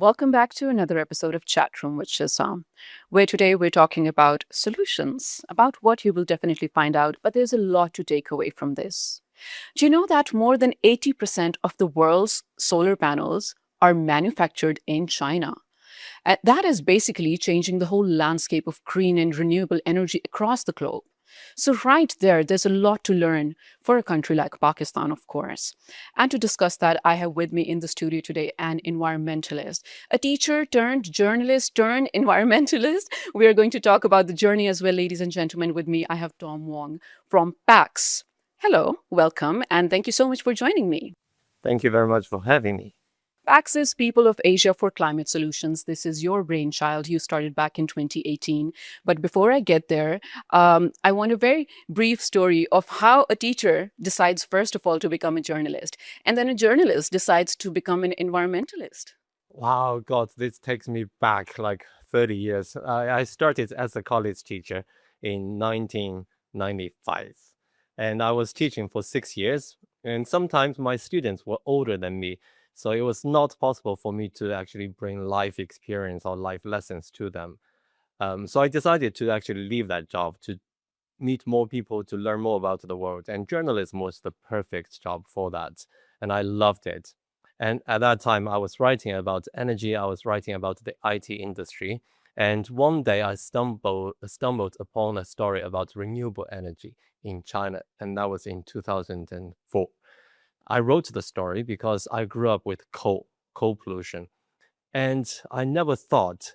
Welcome back to another episode of Chatroom with Shizza, where today we're talking about solutions, about what you will definitely find out, but there's a lot to take away from this. Do you know that more than 80% of the world's solar panels are manufactured in China? That is basically changing the whole landscape of green and renewable energy across the globe. So, right there, there's a lot to learn for a country like Pakistan, of course. And to discuss that, I have with me in the studio today an environmentalist, a teacher turned journalist turned environmentalist. We are going to talk about the journey as well, ladies and gentlemen. With me, I have Tom Wang from PAX. Hello, welcome, and thank you so much for joining me. Thank you very much for having me. Access People of Asia for Climate Solutions. This is your brainchild. You started back in 2018. But before I get there, I want a very brief story of how a teacher decides, first of all, to become a journalist, and then a journalist decides to become an environmentalist. Wow, God, this takes me back like 30 years. I started as a college teacher in 1995, and I was teaching for 6 years. And sometimes my students were older than me, so it was not possible for me to actually bring life experience or life lessons to them. So I decided to actually leave that job to meet more people, to learn more about the world. And journalism was the perfect job for that. And I loved it. And at that time, I was writing about energy, I was writing about the IT industry. And one day I stumbled upon a story about renewable energy in China. And that was in 2004. I wrote the story because I grew up with coal pollution. And I never thought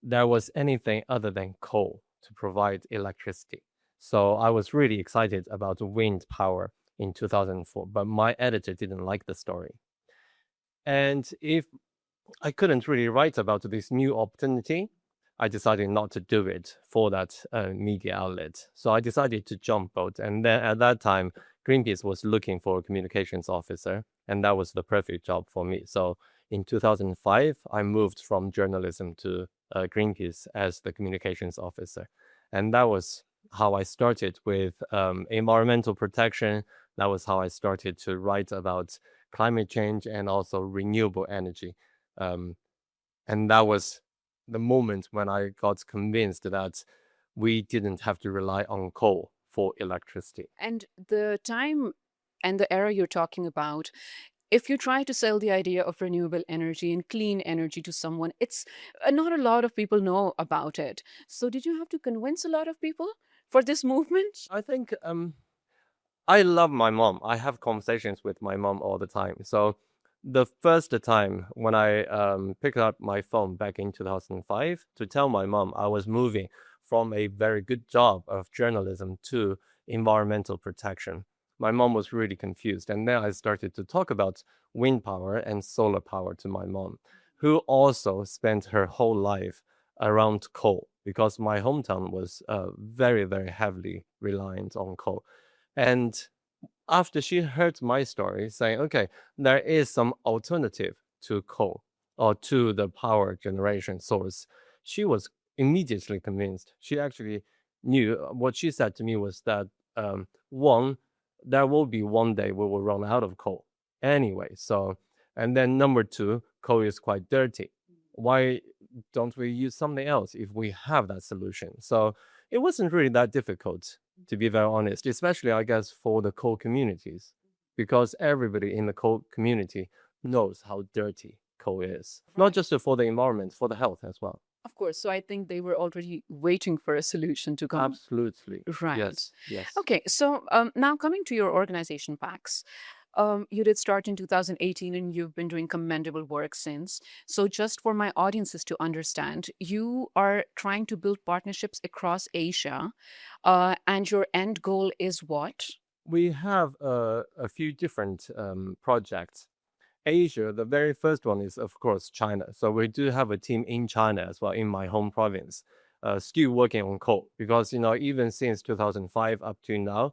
there was anything other than coal to provide electricity. So I was really excited about wind power in 2004, but my editor didn't like the story. And if I couldn't really write about this new opportunity, I decided not to do it for that media outlet. So I decided to jump boat. And then at that time, Greenpeace was looking for a communications officer, and that was the perfect job for me. So in 2005, I moved from journalism to Greenpeace as the communications officer. And that was how I started with environmental protection. That was how I started to write about climate change and also renewable energy. Um, and that was the moment when I got convinced that we didn't have to rely on coal for electricity. And the time and the era you're talking about, if you try to sell the idea of renewable energy and clean energy to someone, it's not a lot of people know about it. So, did you have to convince a lot of people for this movement? I think I love my mom. I have conversations with my mom all the time. So the first time when I picked up my phone back in 2005 to tell my mom I was moving from a very good job of journalism to environmental protection, my mom was really confused. And then I started to talk about wind power and solar power to my mom, who also spent her whole life around coal because my hometown was very, very heavily reliant on coal. And after she heard my story, saying, okay, there is some alternative to coal or to the power generation source, she was immediately convinced. She actually knew what she said to me was that one, there will be one day we will run out of coal anyway. So, and then number two, coal is quite dirty. Why don't we use something else if we have that solution? So it wasn't really that difficult, to be very honest, especially I guess for the coal communities, because everybody in the coal community knows how dirty coal is, not Right. just for the environment, for the health as well. Of course. So, I think they were already waiting for a solution to come. Absolutely. Right. Yes, yes. Okay. So, now coming to your organization, PAX. You did start in 2018 and you've been doing commendable work since. So, just for my audiences to understand, you are trying to build partnerships across Asia, and your end goal is what? We have a few different projects. Asia, the very first one is, of course, China. So we do have a team in China as well, in my home province, still working on coal because, even since 2005 up to now,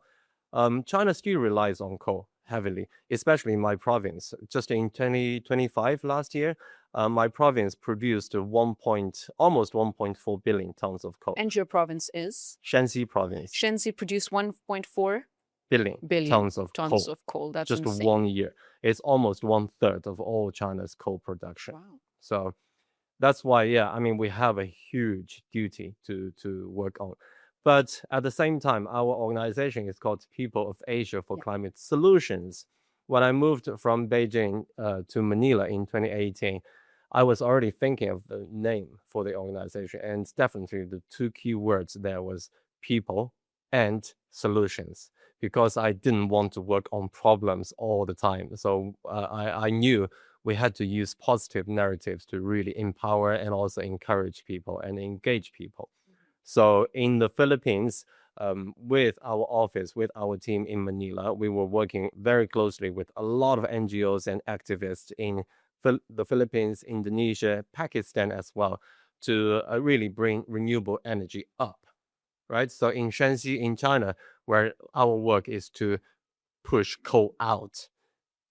China still relies on coal heavily, especially in my province. Just in 2025 last year, my province produced almost 1.4 billion tons of coal. And your province is? Shanxi province, Shenxi produced 1.4 billion billion tons of tons coal. of coal. That's Just insane. 1 year. It's almost one third of all China's coal production. Wow. So That's why, yeah, I mean, we have a huge duty to work on. But at the same time, our organization is called People of Asia for Yeah. Climate Solutions. When I moved from Beijing to Manila in 2018, I was already thinking of the name for the organization, and definitely the two key words there was people and solutions, because I didn't want to work on problems all the time. So I knew we had to use positive narratives to really empower and also encourage people and engage people. So in the Philippines, with our office, with our team in Manila, we were working very closely with a lot of NGOs and activists in the Philippines, Indonesia, Pakistan as well, to really bring renewable energy up, right? So in Shanxi, in China, where our work is to push coal out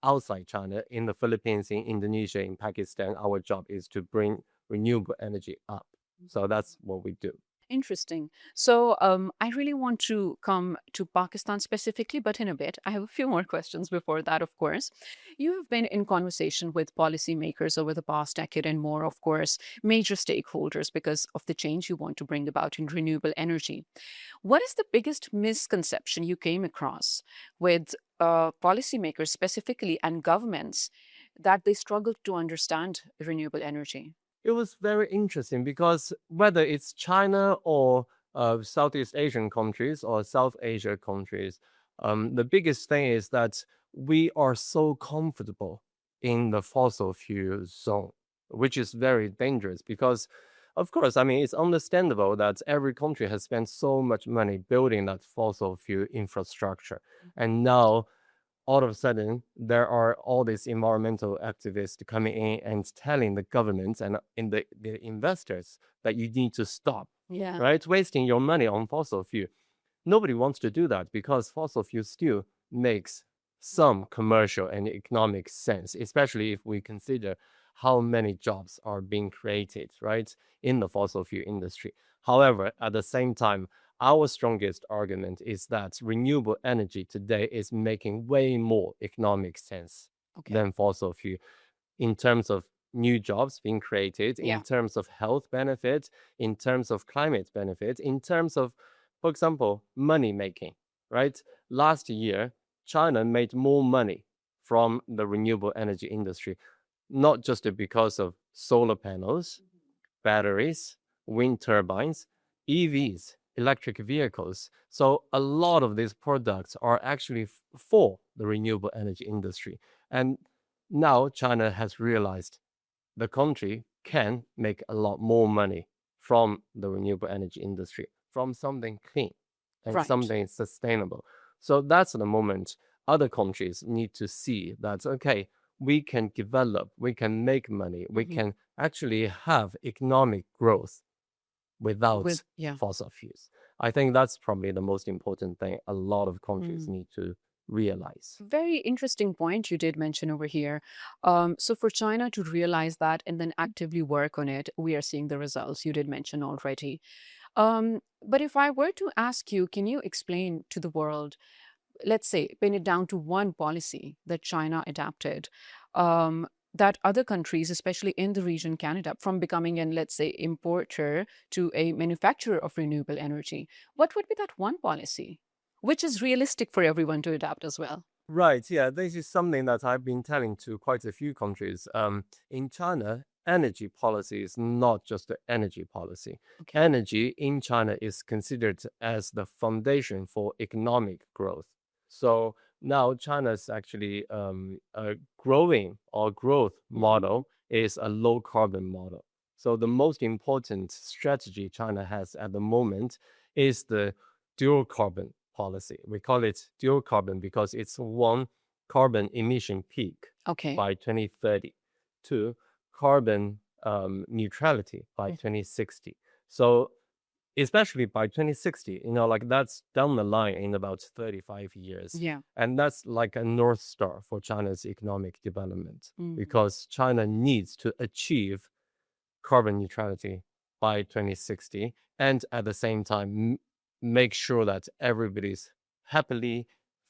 outside China, in the Philippines, in Indonesia, in Pakistan, our job is to bring renewable energy up. So that's what we do. Interesting. So I really want to come to Pakistan specifically, but in a bit. I have a few more questions before that, of course. You have been in conversation with policymakers over the past decade and more, of course, major stakeholders because of the change you want to bring about in renewable energy. What is the biggest misconception you came across with policymakers specifically and governments that they struggle to understand renewable energy? It was very interesting because whether it's China or Southeast Asian countries or South Asia countries, the biggest thing is that we are so comfortable in the fossil fuel zone, which is very dangerous because, of course, I mean, it's understandable that every country has spent so much money building that fossil fuel infrastructure. And now all of a sudden there are all these environmental activists coming in and telling the governments and in the investors that you need to stop, Yeah. right? Wasting your money on fossil fuel. Nobody wants to do that because fossil fuel still makes some commercial and economic sense, especially if we consider how many jobs are being created, right, in the fossil fuel industry. However, at the same time, our strongest argument is that renewable energy today is making way more economic sense Okay. than fossil fuel in terms of new jobs being created, in Yeah. terms of health benefits, in terms of climate benefits, in terms of, for example, money making, right? Last year, China made more money from the renewable energy industry, not just because of solar panels, batteries, wind turbines, EVs, electric vehicles. So a lot of these products are actually for the renewable energy industry. And now China has realized the country can make a lot more money from the renewable energy industry, from something clean and Right. something sustainable. So that's the moment other countries need to see that, okay, we can develop, we can make money, we Mhm. can actually have economic growth With without yeah. fossil fuels. I think that's probably the most important thing a lot of countries Mm. need to realize. Very interesting point you did mention over here. So for China to realize that and then actively work on it, we are seeing the results you did mention already. But if I were to ask you, can you explain to the world, let's say, pin it down to one policy that China adapted, that other countries, especially in the region, can adapt from becoming an, let's say, importer to a manufacturer of renewable energy? What would be that one policy, which is realistic for everyone to adapt as well? Right. Yeah. This is something that I've been telling to quite a few countries. In China, energy policy is not just the energy policy. Okay. Energy in China is considered as the foundation for economic growth. So now China's actually a growing or growth Mhm. model is a low carbon model. So the most important strategy China has at the moment is the dual carbon policy. We call it dual carbon because it's one carbon emission peak Okay. by 2030 to carbon neutrality by Mm. 2060. So especially by 2060, like that's down the line in about 35 years. Yeah. And that's like a North Star for China's economic development Mm. because China needs to achieve carbon neutrality by 2060 and at the same time make sure that everybody's happily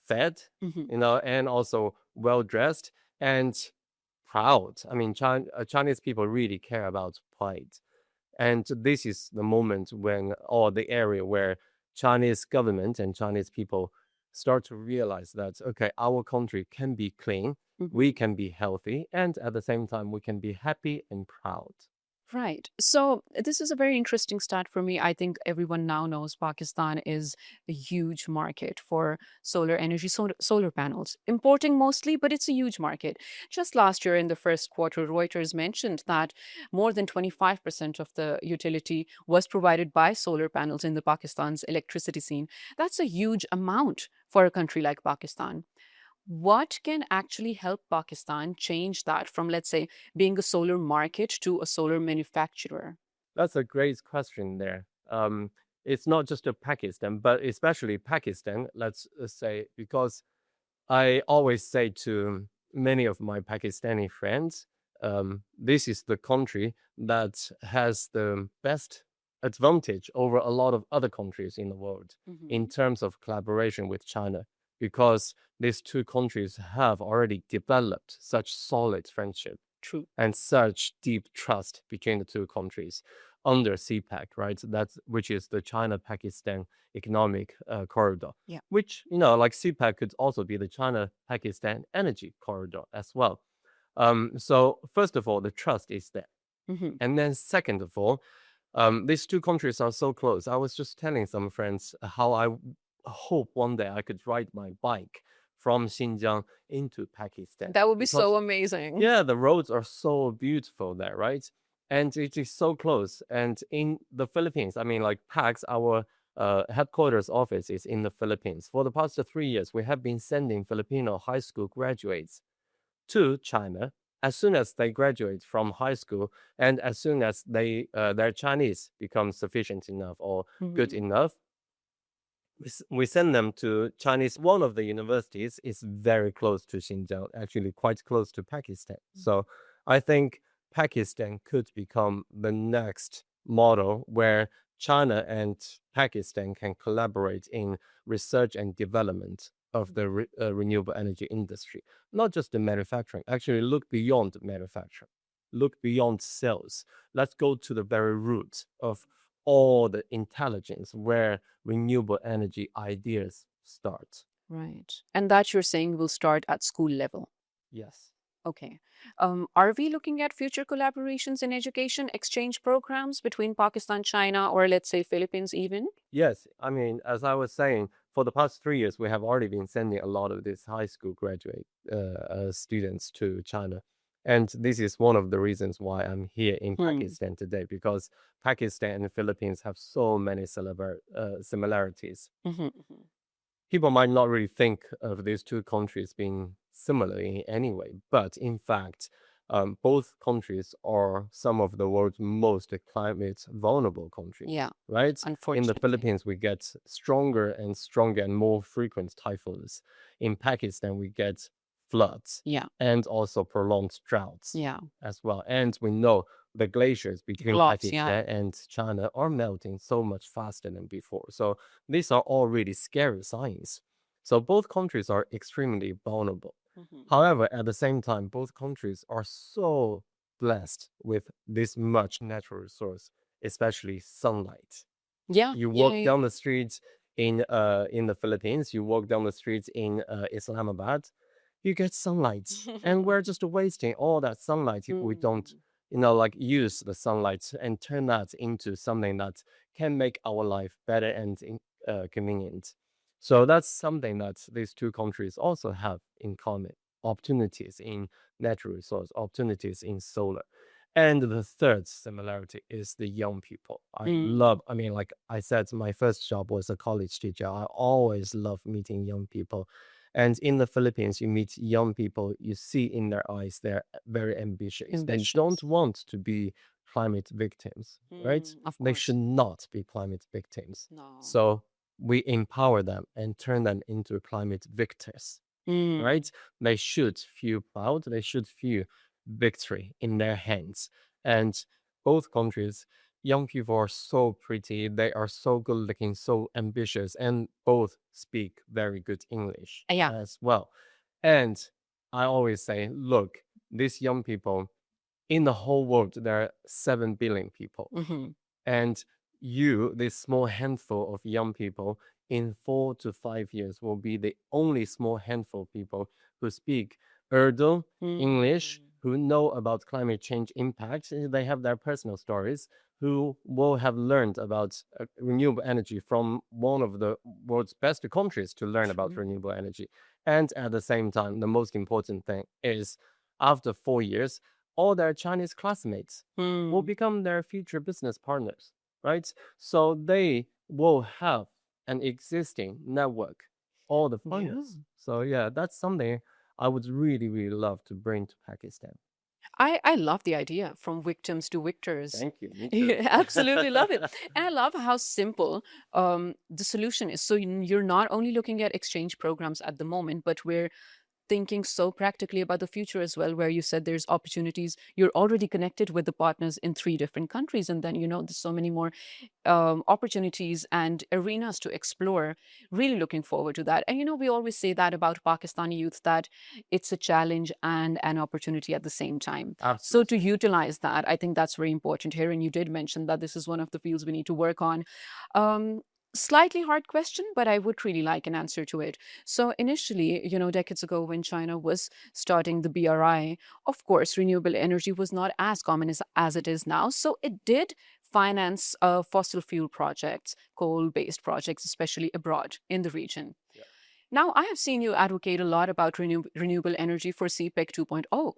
fed, Mhm. and also well dressed and proud. I mean, Chinese people really care about pride. And this is the moment when, or the area where Chinese government and Chinese people start to realize that, okay, our country can be clean, we Mhm. can be healthy, and at the same time, we can be happy and proud. Right. So this is a very interesting stat for me. I think everyone now knows Pakistan is a huge market for solar energy, solar panels, importing mostly, but it's a huge market. Just last year in the first quarter, Reuters mentioned that more than 25% of the utility was provided by solar panels in the Pakistan's electricity scene. That's a huge amount for a country like Pakistan. What can actually help Pakistan change that from, let's say, being a solar market to a solar manufacturer? That's a great question there. It's not just a Pakistan, but especially Pakistan, let's say, because I always say to many of my Pakistani friends, this is the country that has the best advantage over a lot of other countries in the world in Hmm. terms of collaboration with China, because these two countries have already developed such solid friendship True. and such deep trust between the two countries under CPEC, right? That's which is the China-Pakistan economic corridor, Yeah. which like CPEC could also be the China-Pakistan energy corridor as well. So first of all, the trust is there, Hmm. and then second of all, these two countries are so close. I was just telling some friends how hope one day I could ride my bike from Xinjiang into Pakistan That would be so because amazing. yeah, the roads are so beautiful there, right? And it is so close. And in the Philippines, I mean, like PAX, our headquarters office is in the Philippines. For the past 3 years, we have been sending Filipino high school graduates to China as soon as they graduate from high school and as soon as their Chinese becomes sufficient enough or good Mhm. enough, we send them to Chinese. One of the universities is very close to Xinjiang, actually quite close to Pakistan. So I think Pakistan could become the next model where China and Pakistan can collaborate in research and development of the renewable energy industry, not just the manufacturing. Actually, look beyond manufacturing, look beyond sales. Let's go to the very root of all the intelligence where renewable energy ideas start. Right. And that you're saying will start at school level. Yes. Okay. Are we looking at future collaborations in education, exchange programs between Pakistan, China, or let's say Philippines even? Yes. I mean, as I was saying, for the past 3 years, we have already been sending a lot of these high school graduate students to China. And this is one of the reasons why I'm here in Hmm. Pakistan today, because Pakistan and the Philippines have so many similarities. Hmm. Hmm. People might not really think of these two countries being similar in any way, but in fact, both countries are some of the world's most climate vulnerable countries, Yeah, right? In the unfortunately. Philippines, we get stronger and more frequent typhoons. In Pakistan, we get floods Yeah, and also prolonged droughts yeah. as well. And we know the glaciers between Gloves, yeah. Pakistan and China are melting so much faster than before. So these are all really scary signs. So both countries are extremely vulnerable. Hmm. However, at the same time, both countries are so blessed with this much natural resource, especially sunlight. Yeah, You yeah, walk yeah. down the streets in the Philippines, you walk down the streets in Islamabad, you get sunlight, and we're just wasting all that sunlight if we don't, Mm. like use the sunlight and turn that into something that can make our life better and convenient. So that's something that these two countries also have in common: opportunities in natural resource, opportunities in solar. And the third similarity is the young people. Mm. I mean, like I said, my first job was a college teacher. I always love meeting young people. And in the Philippines, you meet young people, you see in their eyes, they're very ambitious. They don't Ambitious. want to be climate victims, right? Mm, of They should course. not be climate victims. No. So we empower them and turn them into climate victors, Mm. right? They should feel proud. They should feel victory in their hands. And both countries, young people are so pretty. They are so good looking, so ambitious, and both speak very good English Yeah. as well. And I always say, look, these young people in the whole world, there are 7 billion people. Mhm. And you, this small handful of young people, in 4 to 5 years will be the only small handful of people who speak Urdu, English, Mm. who know about climate change impact. They have their personal stories, who will have learned about renewable energy from one of the world's best countries to learn about True. renewable energy. And at the same time, the most important thing is after 4 years, all their Chinese classmates will Mm. become their future business partners, right? So they will have an existing network, all the Yeah. foreigners. So yeah, that's something I would really, really love to bring to Pakistan. I love the idea from victims to victors. Thank you. Me too. Yeah, absolutely love it. And I love how simple the solution is. So you're not only looking at exchange programs at the moment, but we're thinking so practically about the future as well, where you said there's opportunities. You're already connected with the partners in 3 different countries. And then, there's so many more opportunities and arenas to explore. Really looking forward to that. And we always say that about Pakistani youth, that it's a challenge and an opportunity at the same time. So to Absolutely. utilize that, I think that's very important here. And you did mention that this is one of the fields we need to work on. Um, Slightly hard question, but I would really like an answer to it. So initially, decades ago when China was starting the BRI, of course, renewable energy was not as common as it is now. So it did finance fossil fuel projects, coal-based projects, especially abroad in the region. Yeah. Now, I have seen you advocate a lot about renewable energy for CPEC 2.0.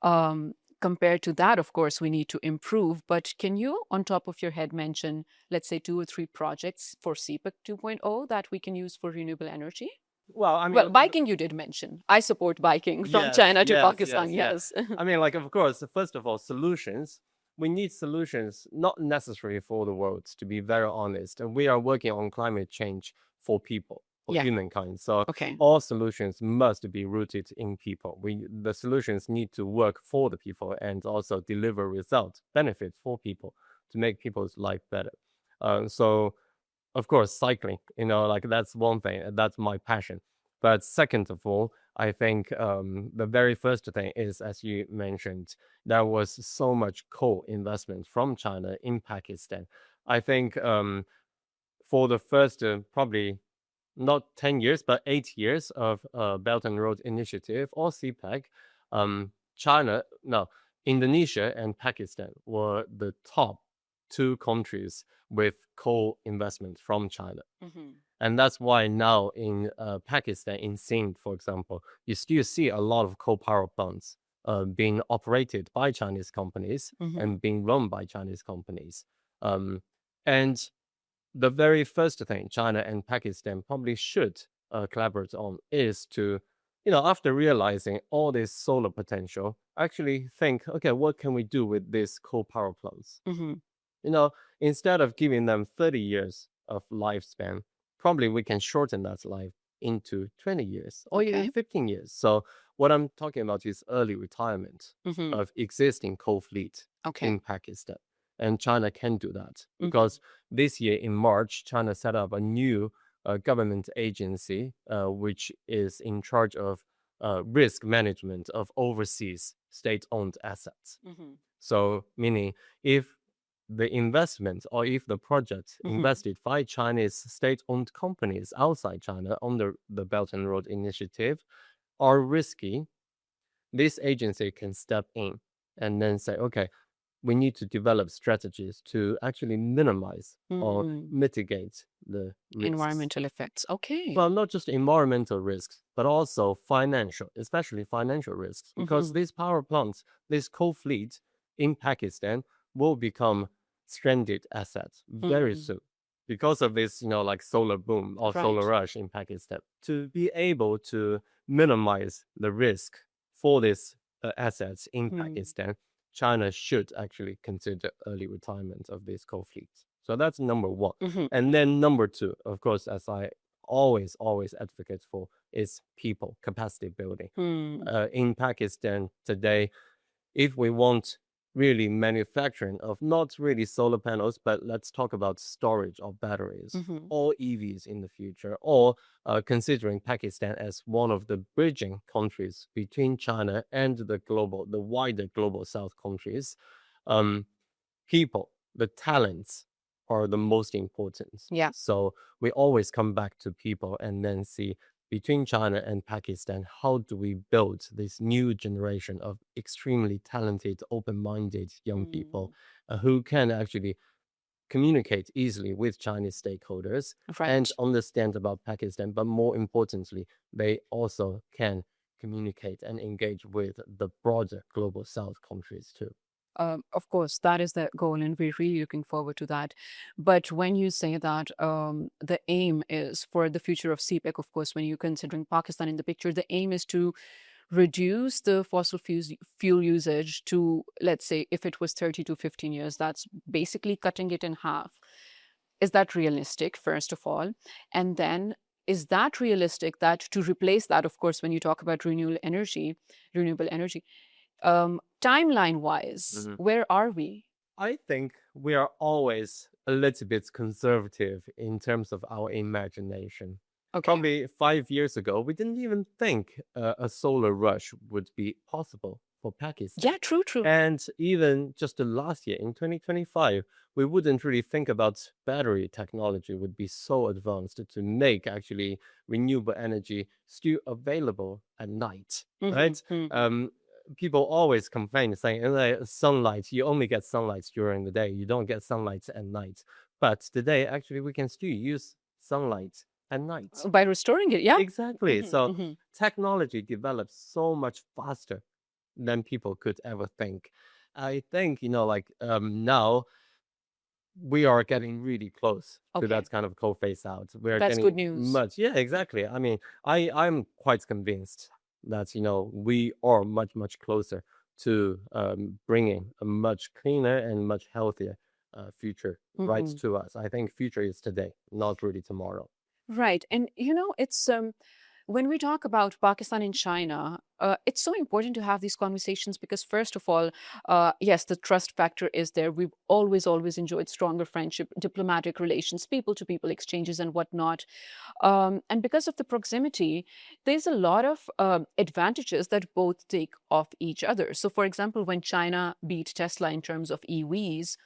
Mhm. Compared to that, of course, we need to improve. But can you, on top of your head, mention, let's say, 2 or 3 projects for CPEC 2.0 that we can use for renewable energy? Well, I mean, Well, biking you did mention. I support biking from yes, China to yes, Pakistan, yes, yeah. yes. I mean, like, of course, first of all, solutions. We need solutions, not necessary for the world, to be very honest. And we are working on climate change for people, for Yeah. humankind. So Okay. all solutions must be rooted in people. The solutions need to work for the people and also deliver results, benefits for people to make people's life better. So of course, cycling, like that's one thing. That's my passion. But second of all, I think the very first thing is, as you mentioned, there was so much coal investment from China in Pakistan. I think for the first probably not 10 years, but 8 years of Belt and Road Initiative or CPEC, China, no, Indonesia and Pakistan were the top 2 countries with coal investment from China. Hmm. And that's why now in Pakistan, in Sindh, for example, you still see a lot of coal power plants being operated by Chinese companies Hmm. and being run by Chinese companies. Um, and the very first thing China and Pakistan probably should collaborate on is to, after realizing all this solar potential, actually think, okay, what can we do with these coal power plants? Hmm. You know, Instead of giving them 30 years of lifespan, probably we can shorten that life into 20 years or even Okay. 15 years. So what I'm talking about is early retirement Hmm. of existing coal fleet Okay. in Pakistan. And China can do that Hmm. because this year in March, China set up a new government agency which is in charge of risk management of overseas state-owned assets. Hmm. So, meaning if the investment or if the project Hmm. invested by Chinese state-owned companies outside China under the Belt and Road Initiative are risky, this agency can step in and then say, okay, we need to develop strategies to actually minimize or Mm. mitigate the risks. Environmental effects. Okay. Well, not just environmental risks, but also financial, especially financial risks, because Hmm. these power plants, this coal fleet in Pakistan will become stranded assets very Mm. soon because of this, like solar boom or solar Right. rush in Pakistan. To be able to minimize the risk for these assets in Mm. Pakistan, China should actually consider early retirement of these coal fleets. So that's number one. Hmm. And then number two, of course, as I always advocate for, is people capacity building. Mm. In Pakistan today, if we want really manufacturing of not really solar panels, but let's talk about storage of batteries Hmm. or EVs in the future, or considering Pakistan as one of the bridging countries between China and the wider global South countries. Um, People, the talents are the most important. Yeah. So we always come back to people and then see between China and Pakistan, how do we build this new generation of extremely talented, open minded young people Mm. who can actually communicate easily with Chinese stakeholders and Right. understand about Pakistan, but more importantly, they also can communicate and engage with the broader global South countries too. Of course, that is the goal, and we're really looking forward to that. But when you say that the aim is for the future of CPEC, of course, when you're considering Pakistan in the picture, the aim is to reduce the fuel usage to, let's say, if it was 30 to 15 years, that's basically cutting it in half. Is that realistic, first of all? And then, is that realistic that to replace that, of course, when you talk about renewable energy, timeline wise, Mhm. where are we? I think we are always a little bit conservative in terms of our imagination. Okay. Probably 5 years ago, we didn't even think a solar rush would be possible for Pakistan. Yeah, true, true. And even just the last year in 2025, we wouldn't really think about battery technology would be so advanced to make actually renewable energy still available at night, Hmm. right? Hmm. Um, People always complain saying sunlight, you only get sunlight during the day, you don't get sunlight at night. But today actually we can still use sunlight at night. By restoring it, yeah. Exactly. Hmm. So Hmm. technology develops so much faster than people could ever think. I think, now we are getting really close to Okay, that kind of coal phase out. We're that's good getting news. much, yeah, exactly. I mean, I'm quite convinced that we are much closer to bringing a much cleaner and much healthier future right Hmm. to us. I think future is today, not really tomorrow. Right. And it's when we talk about Pakistan and China, it's so important to have these conversations because, first of all, yes, the trust factor is there. We've always enjoyed stronger friendship, diplomatic relations, people to people exchanges, and whatnot. And because of the proximity, there's a lot of advantages that both take off each other. So, for example, when China beat Tesla in terms of EVs,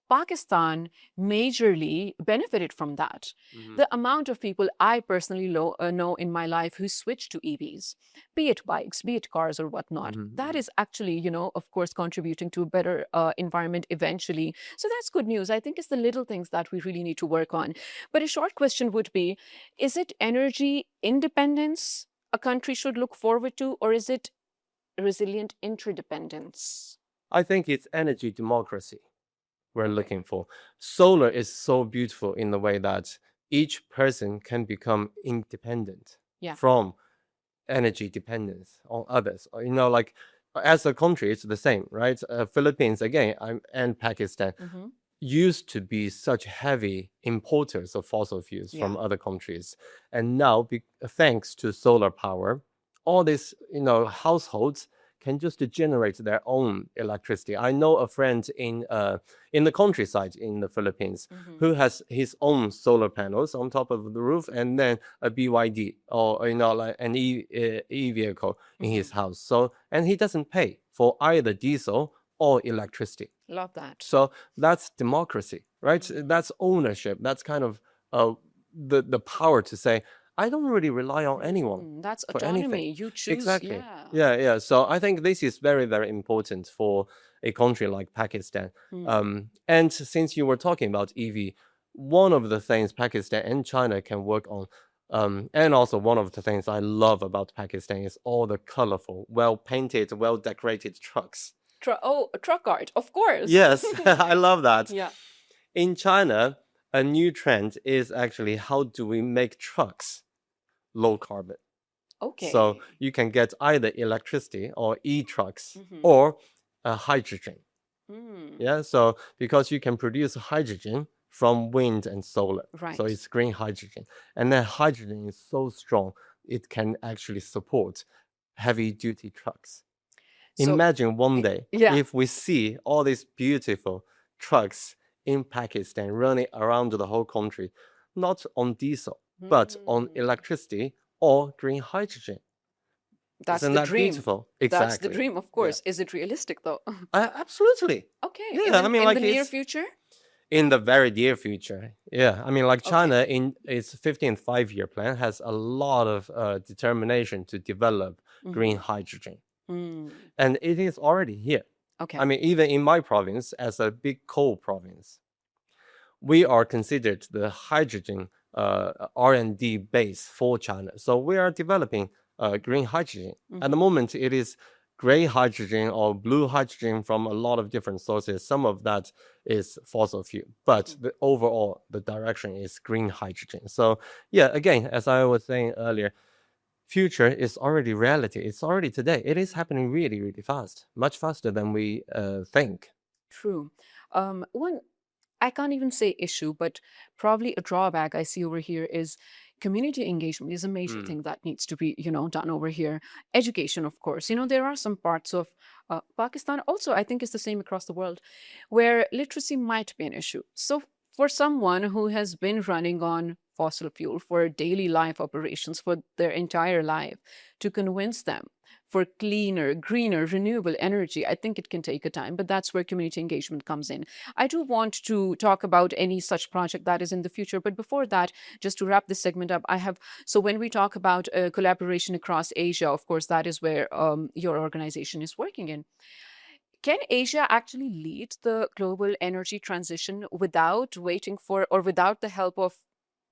Pakistan majorly benefited from that. Hmm. The amount of people I personally know in my life who switched to EVs, be it bikes, be it cars, or whatnot, that Hmm. is actually, of course, contributing to a better environment eventually. So that's good news. I think it's the little things that we really need to work on. But a short question would be, is it energy independence a country should look forward to, or is it resilient interdependence? I think it's energy democracy we're Okay. looking for. Solar is so beautiful in the way that each person can become independent Yeah. from energy dependence on others. Like as a country, it's the same, right? Philippines, again, and Pakistan Hmm. used to be such heavy importers of fossil fuels Yeah. from other countries. And now, thanks to solar power, all these, households can just generate their own electricity. I know a friend in the countryside in the Philippines Hmm. who has his own solar panels on top of the roof and then a BYD or like an e vehicle in Hmm. his house. So and he doesn't pay for either diesel or electricity. Love that. So that's democracy, right? Mhm. That's ownership. That's kind of uh, the power to say, I don't really rely on anyone That's for anything. autonomy. You choose. Exactly. Yeah. Yeah, yeah. So I think this is very, very important for a country like Pakistan. Hmm. And since you were talking about EV, one of the things Pakistan and China can work on, and also one of the things I love about Pakistan is all the colorful, well painted, well decorated trucks. Truck art, of course. Yes, I love that. Yeah. In China, a new trend is actually how do we make trucks low carbon? So Okay. you can get either electricity or e-trucks Hmm. or hydrogen. Mm. Yeah, so because you can produce hydrogen from wind and solar. So Right. it's green hydrogen. And then hydrogen is so strong, it can actually support heavy duty trucks. So, Imagine one day yeah. if we see all these beautiful trucks in Pakistan running around the whole country, not on diesel, but on Hmm. electricity or green hydrogen. That's Isn't the that dream. beautiful? That's the Exactly. dream, of Yeah. course. Is it realistic though? Absolutely. Okay, Yeah. I mean, in the like near it's future? in the very near future. Yeah. I mean, like Okay. China in its 15th five-year plan has a lot of determination to develop green Hmm. hydrogen. Hmm. And it is already here. Okay. I mean, even in my province, as a big coal province, we are considered the hydrogen R&D base for China. So we are developing green hydrogen. At the Hmm. moment, it is gray hydrogen or blue hydrogen from a lot of different sources. Some of that is fossil fuel, but Hmm. the overall the direction is green hydrogen. So yeah, again, as I was saying earlier, future is already reality. It's already today. It is happening really, really fast, much faster than we think. True. One, I can't even say issue, but probably a drawback I see over here is community engagement is a major Mm. thing that needs to be, done over here. Education, of course. There are some parts of Pakistan, also, I think it's the same across the world, where literacy might be an issue. So, for someone who has been running on fossil fuel for daily life operations for their entire life, to convince them for cleaner, greener, renewable energy, I think it can take a time, but that's where community engagement comes in. I do want to talk about any such project that is in the future. But before that, just to wrap this segment up, so when we talk about collaboration across Asia, of course, that is where your organization is working in. Can Asia actually lead the global energy transition without waiting for or without the help of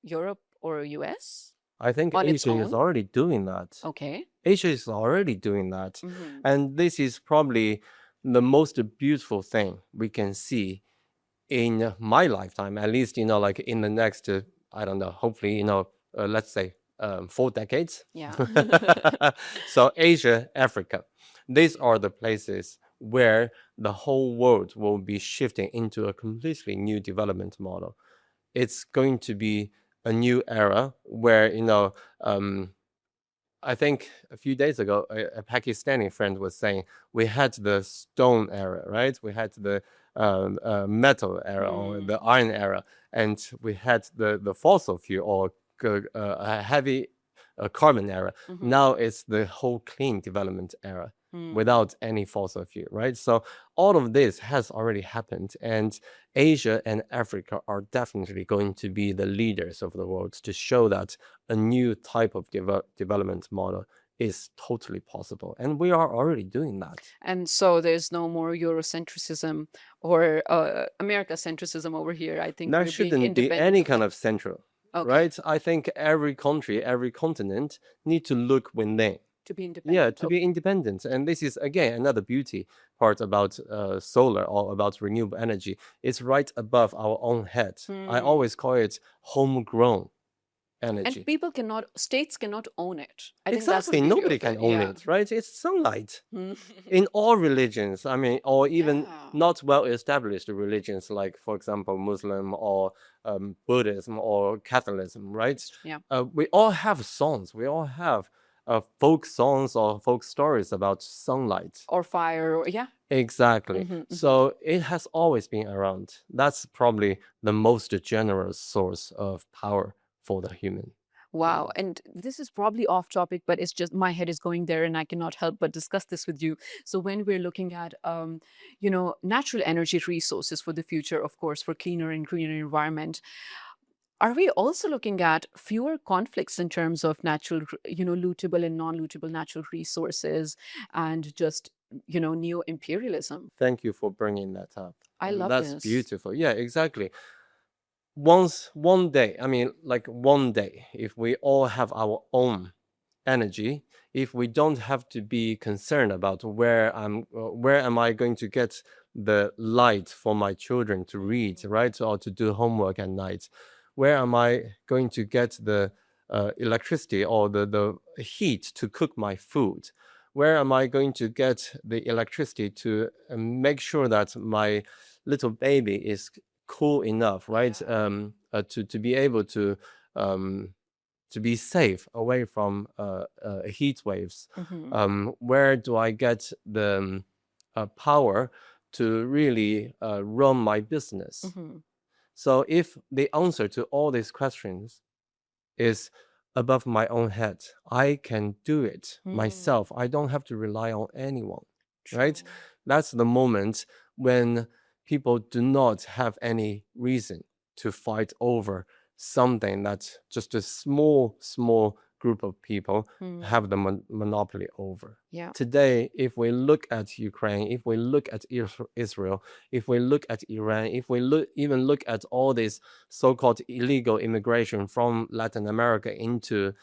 Europe or US I think on its Asia is own? already doing that. Okay. Asia is already doing that. Hmm. And this is probably the most beautiful thing we can see in my lifetime, at least, like in the next, I don't know, hopefully, let's say 4 decades. Yeah. So, Asia, Africa, these are the places where the whole world will be shifting into a completely new development model. It's going to be a new era where, um, I think a few days ago, a Pakistani friend was saying we had the stone era, right? We had the metal era or the Hmm. iron era, and we had the fossil fuel or a heavy carbon era. Hmm. Now it's the whole clean development era Hmm. without any fossil fuel, right? So all of this has already happened, and Asia and Africa are definitely going to be the leaders of the world to show that a new type of development model is totally possible. And we are already doing that. And so there's no more Eurocentrism or America-centricism over here. I think There we're being shouldn't be independent any of kind that. of central, Okay. right? I think every country, every continent need to look within. To be Yeah, independent. to be Okay. independent. And this is, again, another beauty part about solar or about renewable energy. It's right above our own head. I Hmm. always call it homegrown And energy. states cannot own it. I think that's the Exactly. beauty Nobody of can it. own Yeah. it, right? It's sunlight. Hmm. In all religions, I mean, or even Yeah. not well established religions, like, for example, Muslim or Buddhism or Catholicism, right? Yeah. We all have songs, we all have folk songs or folk stories about sunlight. Or fire. Or, yeah. Exactly. Hmm. Hmm. So it has always been around. That's probably the most generous source of power for the human. Wow. And this is probably off topic, but it's just my head is going there and I cannot help but discuss this with you. So when we're looking at natural energy resources for the future, of course, for cleaner and greener environment, are we also looking at fewer conflicts in terms of lootable and non-lootable natural resources and just, neo-imperialism? Thank you for bringing that up. I love That's this. beautiful. Yeah, exactly. One day, I mean, like one day, if we all have our own energy, if we don't have to be concerned about where am I going to get the light for my children to read, Mhm. right, or to do homework at night, where am I going to get the electricity or the heat to cook my food, where am I going to get the electricity to make sure that my little baby is cool enough, right, Yeah. to be able to um, to be safe away from heat waves? Mhm. Where do I get the power to really run my business? Mhm. So if the answer to all these questions is above my own head, I can do it Mm. myself. I don't have to rely on anyone, right? True. That's the moment when people do not have any reason to fight over something that just a small group of people have Mm. the monopoly over. Yeah. Today, if we look at Ukraine, if we look at Israel, if we look at Iran, if we even look at all these so-called illegal immigration from Latin America into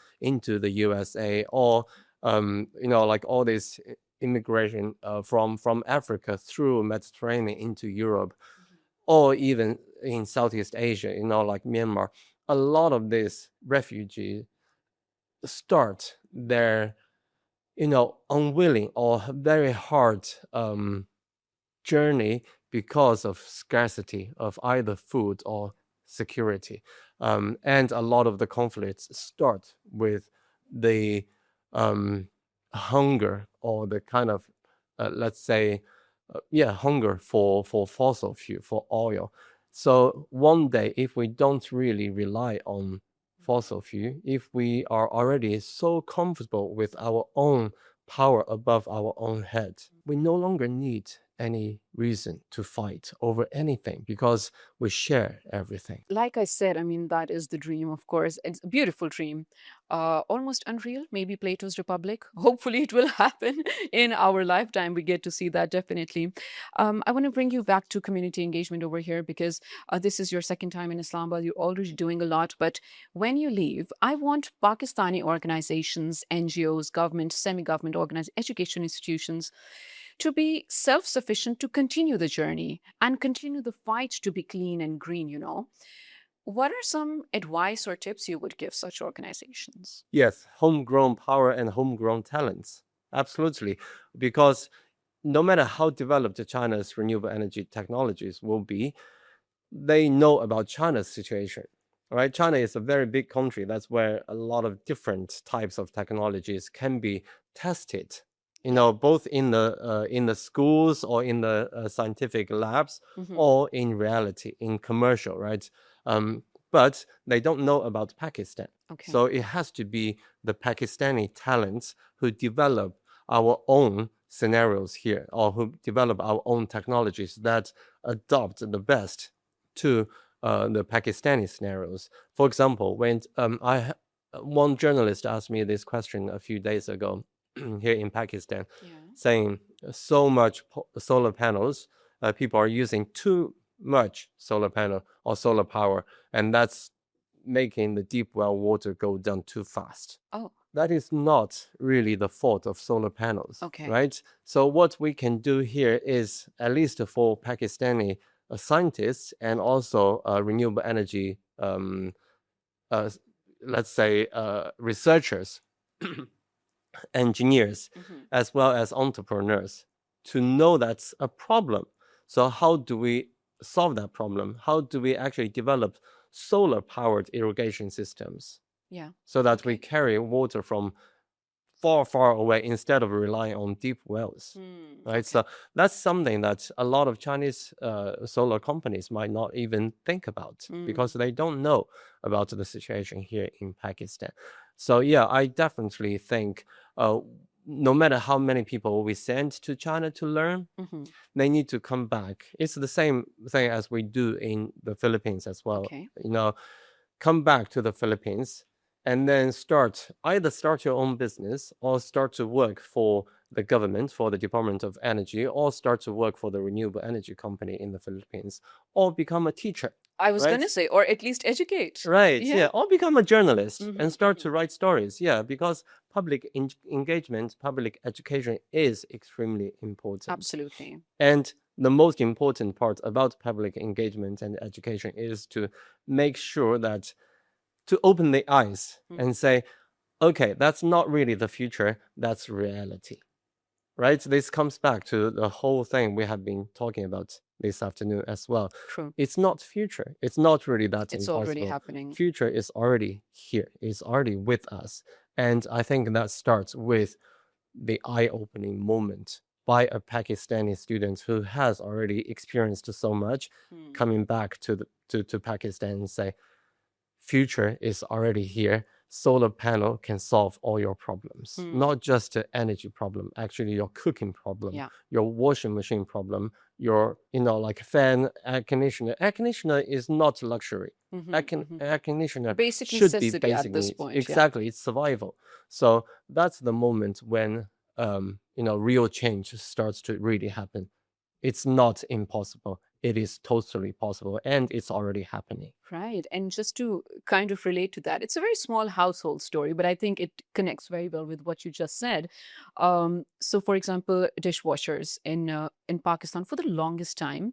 the USA, or like all this immigration from Africa through Mediterranean into Europe, or even in Southeast Asia, like Myanmar, a lot of these refugees start their unwilling or very hard journey because of scarcity of either food or security. And a lot of the conflicts start with the um, hunger, or the kind of, let's say, hunger for fossil fuel, for oil. So one day, if we don't really rely on fossil fuel, if we are already so comfortable with our own power above our own head, we no longer need any reason to fight over anything because we share everything. Like I said, I mean, that is the dream, of course. It's a beautiful dream. Almost unreal, maybe Plato's Republic. Hopefully, it will happen in our lifetime. We get to see that definitely. I want to bring you back to community engagement over here because this is your second time in Islamabad. You're already doing a lot. But when you leave, I want Pakistani organizations, NGOs, government, semi government organizations, education institutions to be self sufficient to continue the journey and continue the fight to be clean and green. What are some advice or tips you would give such organizations? Yes, homegrown power and homegrown talents. Absolutely. Because no matter how developed China's renewable energy technologies will be, they know about China's situation. Right? China is a very big country. That's where a lot of different types of technologies can be tested. Both in the schools, or in the scientific labs, Hmm. or in reality, in commercial, right? But they don't know about Pakistan. Okay. So it has to be the Pakistani talents who develop our own scenarios here, or who develop our own technologies that adopt the best to the Pakistani scenarios. For example, when one journalist asked me this question a few days ago here in Pakistan, Yeah. saying so much solar panels, people are using too much solar panel or solar power, and that's making the deep well water go down too fast. Oh, That is not really the fault of solar panels, okay. right? So what we can do here is, at least for Pakistani scientists, and also renewable energy, uh, let's say, researchers, engineers, Hmm. as well as entrepreneurs, to know that's a problem. So how do we solve that problem? How do we actually develop solar powered irrigation systems Yeah. so that we Okay. carry water from far away instead of relying on deep wells? Hmm. Right. Okay. So that's something that a lot of Chinese solar companies might not even think about, Mm. because they don't know about the situation here in Pakistan. So yeah, I definitely think uh, no matter how many people we send to China to learn, Hmm. they need to come back. It's the same thing as we do in the Philippines as well. Okay. Come back to the Philippines, and then either start your own business, or start to work for the government, for the Department of Energy, or start to work for the renewable energy company in the Philippines, or become a teacher, I was going right? to say, or at least educate. Right, Yeah. yeah, or become a journalist Hmm. and start Hmm. to write stories. Yeah, because public engagement, public education is extremely important. Absolutely. And the most important part about public engagement and education is to make sure that, to open the eyes and Hmm. say, okay, that's not really the future, that's reality. Right? This comes back to the whole thing we have been talking about this afternoon as well. True. It's not future. It's not really that It's already impossible. happening. Future is already here. It's already with us. And I think that starts with the eye-opening moment by a Pakistani student who has already experienced so much, coming back to Pakistan and say, future is already here. Solar panel can solve all your problems, not just the energy problem, actually your cooking problem, Yeah. your washing machine problem, your, like fan, air conditioner. Air conditioner is not luxury. Air conditioner Basic should be necessity at basic this needs. point. Yeah. Exactly, it's survival. So that's the moment when real change starts to really happen. It's not impossible. It is totally possible, and it's already happening. Right. And just to kind of relate to that, it's a very small household story, but I think it connects very well with what you just said. So, for example, dishwashers in Pakistan for the longest time,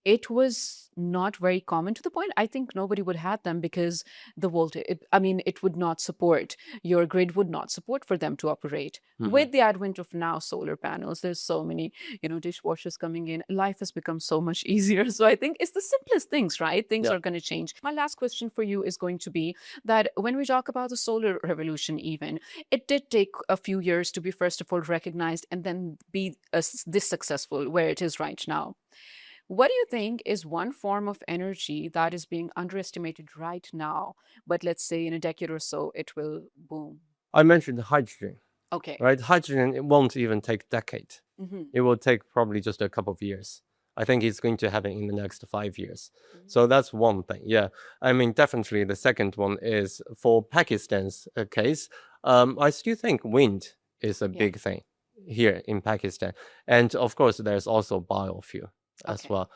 it was not very common, to the point I think nobody would have them because the voltage, it would not support, your grid would not support for them to operate. With the advent of now solar panels, there's so many, dishwashers coming in. Life has become so much easier. So I think it's the simplest things, right? Things Yeah. are going to change. My last question for you is going to be that when we talk about the solar revolution, even, it did take a few years to be, first of all, recognized and then be this successful where it is right now. What do you think is one form of energy that is being underestimated right now, but let's say in a decade or so, it will boom? I mentioned hydrogen, Okay. right? Hydrogen, it won't even take a decade. Mm-hmm. It will take probably just a couple of years. I think it's going to happen in the next 5 years. So that's one thing. Yeah. I mean, definitely the second one is for Pakistan's case. I still think wind is a big thing here in Pakistan. And of course, there's also biofuel as well.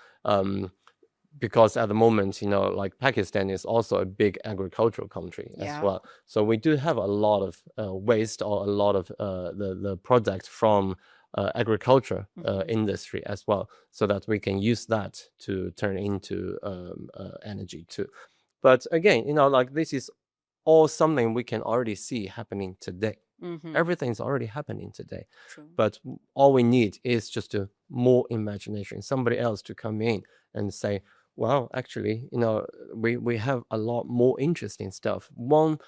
Because at the moment, like Pakistan is also a big agricultural country as well. So we do have a lot of waste or a lot of the product from agriculture industry as well, so that we can use that to turn into energy too. But again, like this is all something we can already see happening today. Everything's already happening today. True. But all we need is just more imagination, somebody else to come in and say, well, actually, we have a lot more interesting stuff. One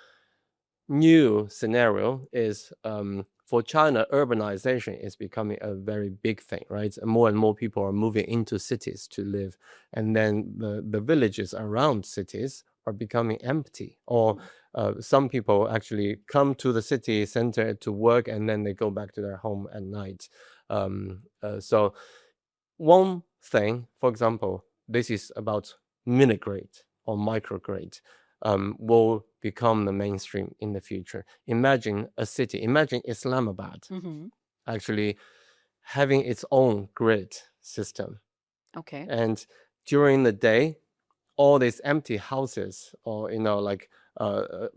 new scenario is for China, urbanization is becoming a very big thing, right? And more people are moving into cities to live. And then the villages around cities are becoming empty, or some people actually come to the city center to work and then they go back to their home at night. So one thing, for example, this is about mini-grid or microgrid, will become the mainstream in the future. Imagine a city, imagine Islamabad actually having its own grid system. Okay. And during the day, all these empty houses, or like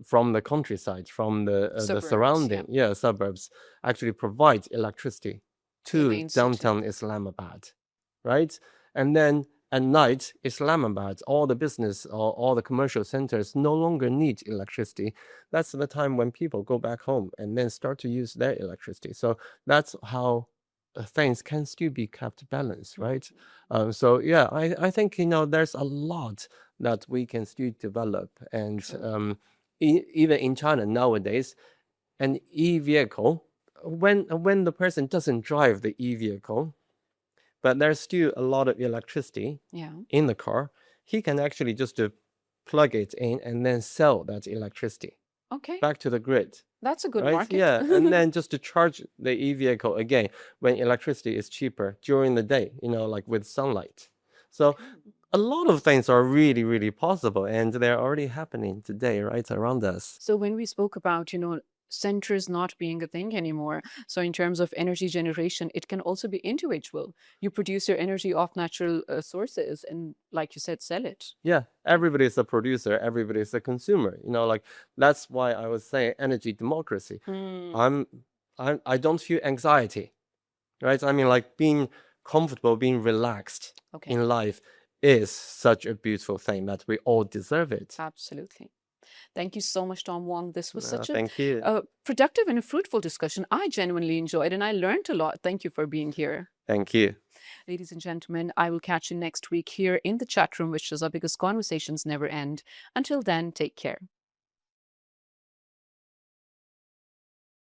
from the countryside, from the surrounding suburbs, actually provide electricity to downtown Islamabad, right? And then at night, Islamabad, all the business or all the commercial centers no longer need electricity. That's the time when people go back home and then start to use their electricity. So that's how things can still be kept balanced, right? So yeah, I think there's a lot that we can still develop, and even in China nowadays, an e-vehicle, when the person doesn't drive the e-vehicle, but there's still a lot of electricity in the car, he can actually just plug it in and then sell that electricity back to the grid. That's a good right? market. Yeah, and then just to charge the e-vehicle again when electricity is cheaper during the day, like with sunlight. So a lot of things are really, really possible, and they're already happening today, right around us. So when we spoke about, centers not being a thing anymore, so in terms of energy generation, it can also be individual. You produce your energy off natural sources and, like you said, sell it. Yeah, everybody's a producer, everybody's a consumer. Like that's why I was saying energy democracy. I don't feel anxiety, right? I mean, like being comfortable, being relaxed in life is such a beautiful thing that we all deserve it. Absolutely. Thank you so much, Tom Wang. This was such thank you. a productive and a fruitful discussion. I genuinely enjoyed and I learned a lot. Thank you for being here. Thank you. Ladies and gentlemen, I will catch you next week here in the chat room, which is our biggest conversations never end. Until then, take care.